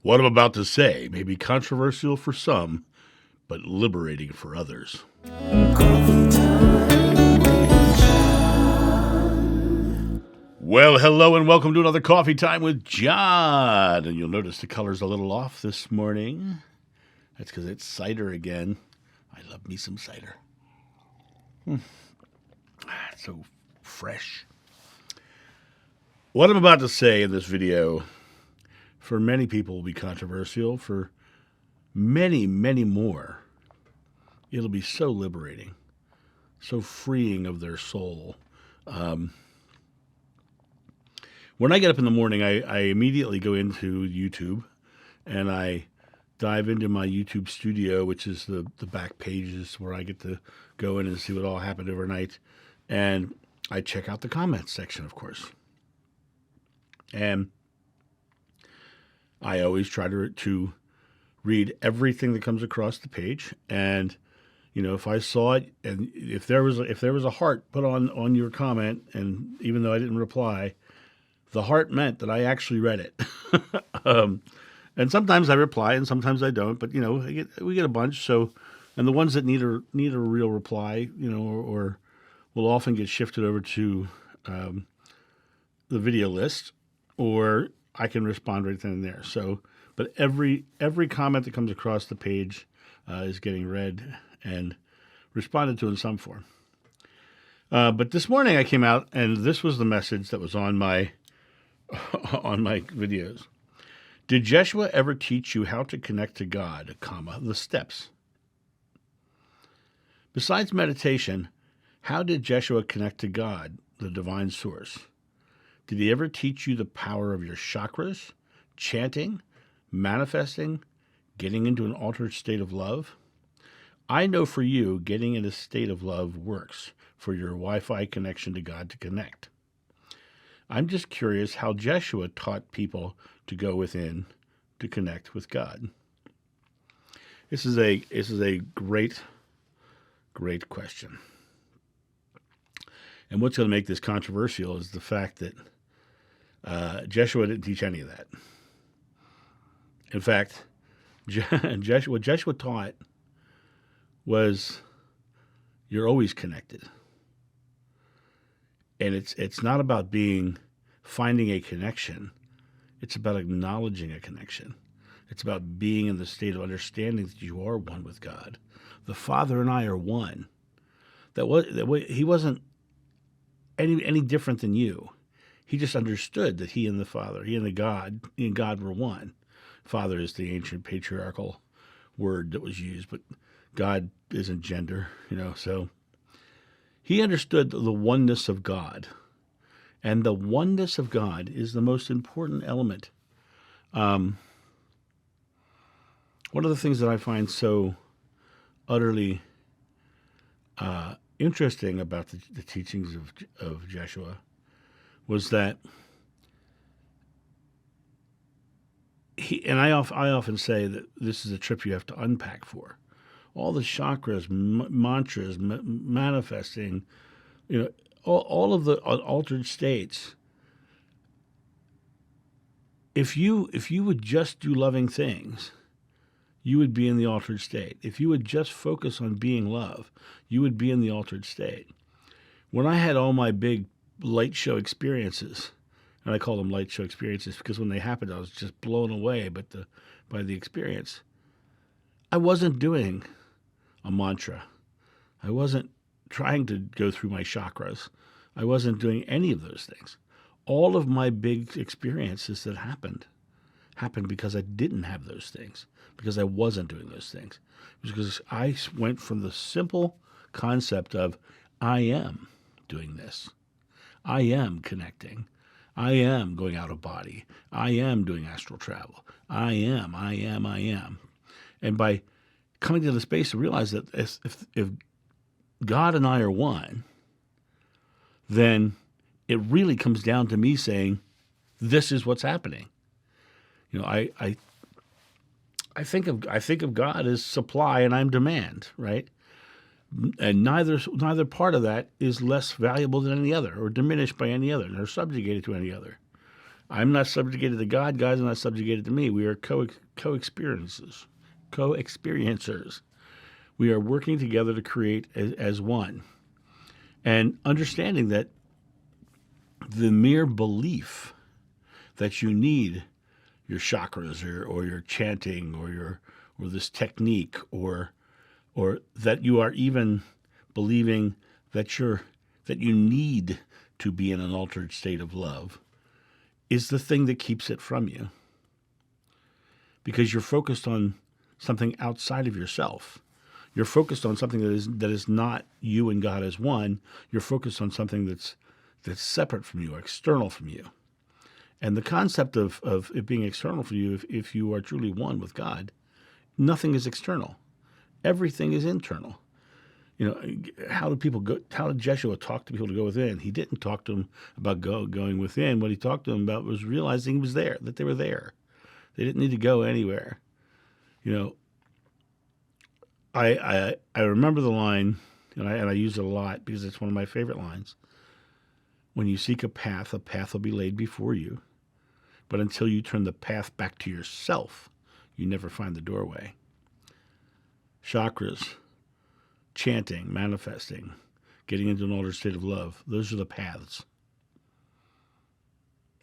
What I'm about to say may be controversial for some, but liberating for others. Well, hello and welcome to another Coffee Time with John. And you'll notice the color's a little off this morning. That's because it's cider again. I love me some cider. It's so fresh. What I'm about to say in this video, for many people, will be controversial. For many, many more, it'll be so liberating, so freeing of their soul. When I get up in the morning, I immediately go into YouTube and I dive into my YouTube studio, which is the back pages where I get to go in and see what all happened overnight. And I check out the comments section, of course. And I always try to read everything that comes across the page. And, you know, if I saw it and if there was a heart put on your comment, and even though I didn't reply, the heart meant that I actually read it. And sometimes I reply and sometimes I don't, but, you know, we get a bunch. So, and the ones that need a real reply, you know, or will often get shifted over to the video list, or I can respond right then and there. So, but every comment that comes across the page is getting read and responded to in some form. But this morning I came out and this was the message that was on my videos. Did Jeshua ever teach you how to connect to God, the steps? Besides meditation, how did Jeshua connect to God, the divine source? Did he ever teach you the power of your chakras, chanting, manifesting, getting into an altered state of love? I know for you, getting in a state of love works for your Wi-Fi connection to God to connect. I'm just curious how Jeshua taught people to go within to connect with God. This is a great question. And what's going to make this controversial is the fact that Jeshua didn't teach any of that. In fact, what Jeshua taught was you're always connected. And it's not about finding a connection. It's about acknowledging a connection. It's about being in the state of understanding that you are one with God. The Father and I are one. He wasn't any different than you. He just understood that he and the Father, he and God were one. Father is the ancient patriarchal word that was used, but God isn't gender, you know. So he understood the oneness of God. And the oneness of God is the most important element. One of the things that I find so utterly interesting about the teachings of Jeshua was that I often say that this is a trip you have to unpack for. All the chakras, mantras, manifesting, you know, all of the altered states. If you would just do loving things, you would be in the altered state. If you would just focus on being love, you would be in the altered state. When I had all my big light show experiences, and I call them light show experiences because when they happened, I was just blown away by the experience. I wasn't doing a mantra. I wasn't trying to go through my chakras. I wasn't doing any of those things. All of my big experiences that happened because I didn't have those things, because I wasn't doing those things. It was because I went from the simple concept of I am doing this. I am connecting. I am going out of body. I am doing astral travel. I am. And by coming to the space to realize that if God and I are one, then it really comes down to me saying, this is what's happening. You know, I think of God as supply and I'm demand, right? And neither part of that is less valuable than any other or diminished by any other or subjugated to any other. I'm not subjugated to God. God's not subjugated to me. We are co-experiencers. Co-experiencers. We are working together to create as one. And understanding that the mere belief that you need your chakras or your chanting or this technique or that you are even believing that you need to be in an altered state of love is the thing that keeps it from you. Because you're focused on something outside of yourself. You're focused on something that is not you and God as one. You're focused on something that's separate from you, external from you. And the concept of it being external for you, if you are truly one with God, nothing is external. Everything is internal. You know, how did Jeshua talk to people to go within? He didn't talk to them about going within. What he talked to them about was realizing he was there, that they were there. They didn't need to go anywhere. You know, I remember the line, and I use it a lot because it's one of my favorite lines. When you seek a path will be laid before you. But until you turn the path back to yourself, you never find the doorway. Chakras, chanting, manifesting, getting into an altered state of love, those are the paths.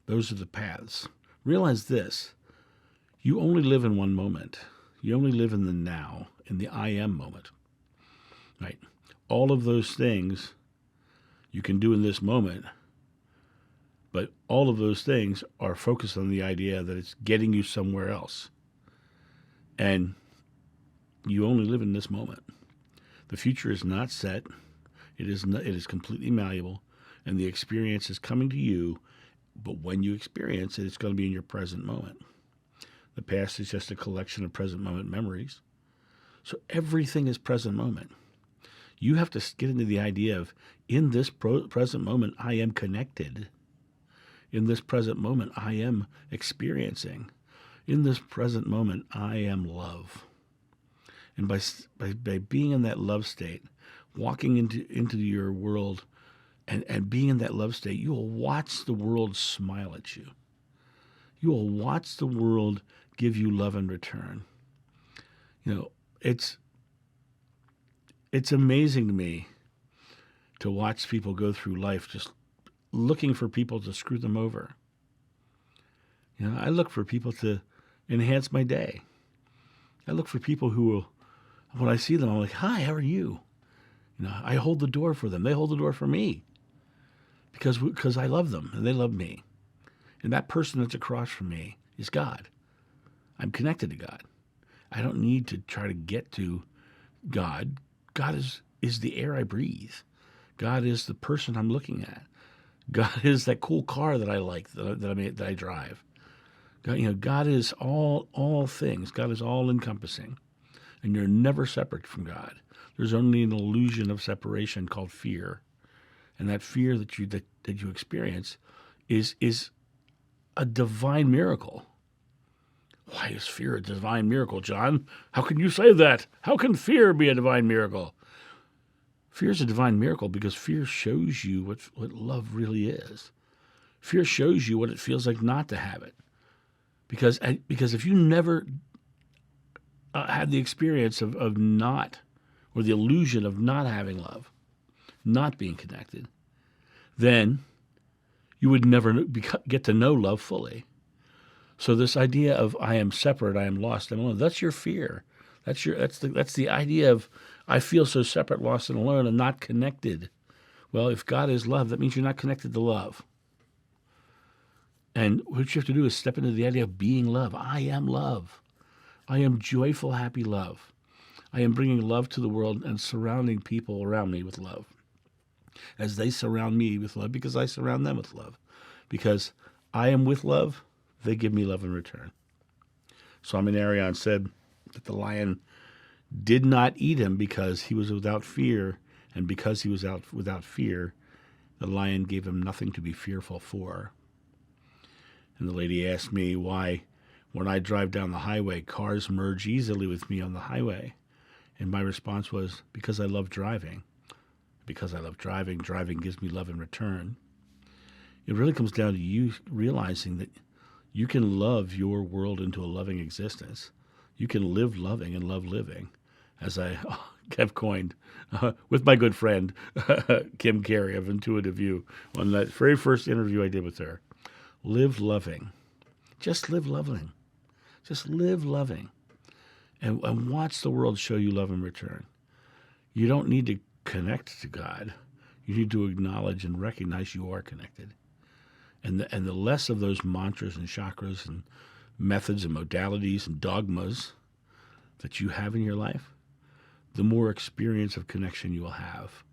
Those are the paths. Realize this. You only live in one moment. You only live in the now, in the I am moment. Right? All of those things you can do in this moment, but all of those things are focused on the idea that it's getting you somewhere else. And you only live in this moment. The future is not set. It is completely malleable, and the experience is coming to you, but when you experience it, it's going to be in your present moment. The past is just a collection of present moment memories. So everything is present moment. You have to get into the idea of, in this present moment, I am connected. In this present moment, I am experiencing. In this present moment, I am love. And by being in that love state, walking into your world and being in that love state, you will watch the world smile at you. You will watch the world give you love in return. You know, it's amazing to me to watch people go through life just looking for people to screw them over. You know, I look for people to enhance my day. I look for people who will, when I see them, I'm like, hi, how are you? You know, I hold the door for them. They hold the door for me because I love them and they love me. And that person that's across from me is God. I'm connected to God. I don't need to try to get to God. God is the air I breathe. God is the person I'm looking at. God is that cool car that I like, that I drive. God, you know, God is all things. God is all encompassing. And you're never separate from God. There's only an illusion of separation called fear. And that fear that you experience is a divine miracle. Why is fear a divine miracle, John? How can you say that? How can fear be a divine miracle? Fear is a divine miracle because fear shows you what love really is. Fear shows you what it feels like not to have it. Because if you never had the experience of not, or the illusion of not having love, not being connected, then you would never get to know love fully. So this idea of I am separate, I am lost, I'm alone, that's your fear. That's the idea of I feel so separate, lost, and alone, and not connected. Well, if God is love, that means you're not connected to love. And what you have to do is step into the idea of being love. I am love. I am joyful, happy love. I am bringing love to the world and surrounding people around me with love. As they surround me with love, because I surround them with love. Because I am with love, they give me love in return. Swamin Narayan said that the lion did not eat him because he was without fear, and because he was without fear, the lion gave him nothing to be fearful for. And the lady asked me why, when I drive down the highway, cars merge easily with me on the highway. And my response was, because I love driving. Because I love driving, driving gives me love in return. It really comes down to you realizing that you can love your world into a loving existence. You can live loving and love living, as I have coined with my good friend Kim Carey of Intuitive View on that very first interview I did with her. Live loving. Just live loving. Just live loving. And watch the world show you love in return. You don't need to connect to God. You need to acknowledge and recognize you are connected. And the less of those mantras and chakras and methods and modalities and dogmas that you have in your life, the more experience of connection you will have.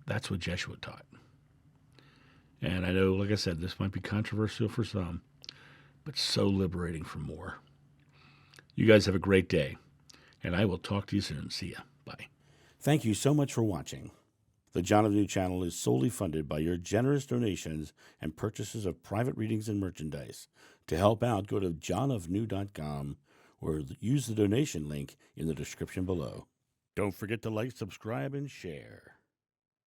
That's what Jeshua taught. And I know, like I said, this might be controversial for some, but so liberating for more. You guys have a great day, and I will talk to you soon. See ya. Bye. Thank you so much for watching. The John of New channel is solely funded by your generous donations and purchases of private readings and merchandise. To help out, go to johnofnew.com or use the donation link in the description below. Don't forget to like, subscribe, and share.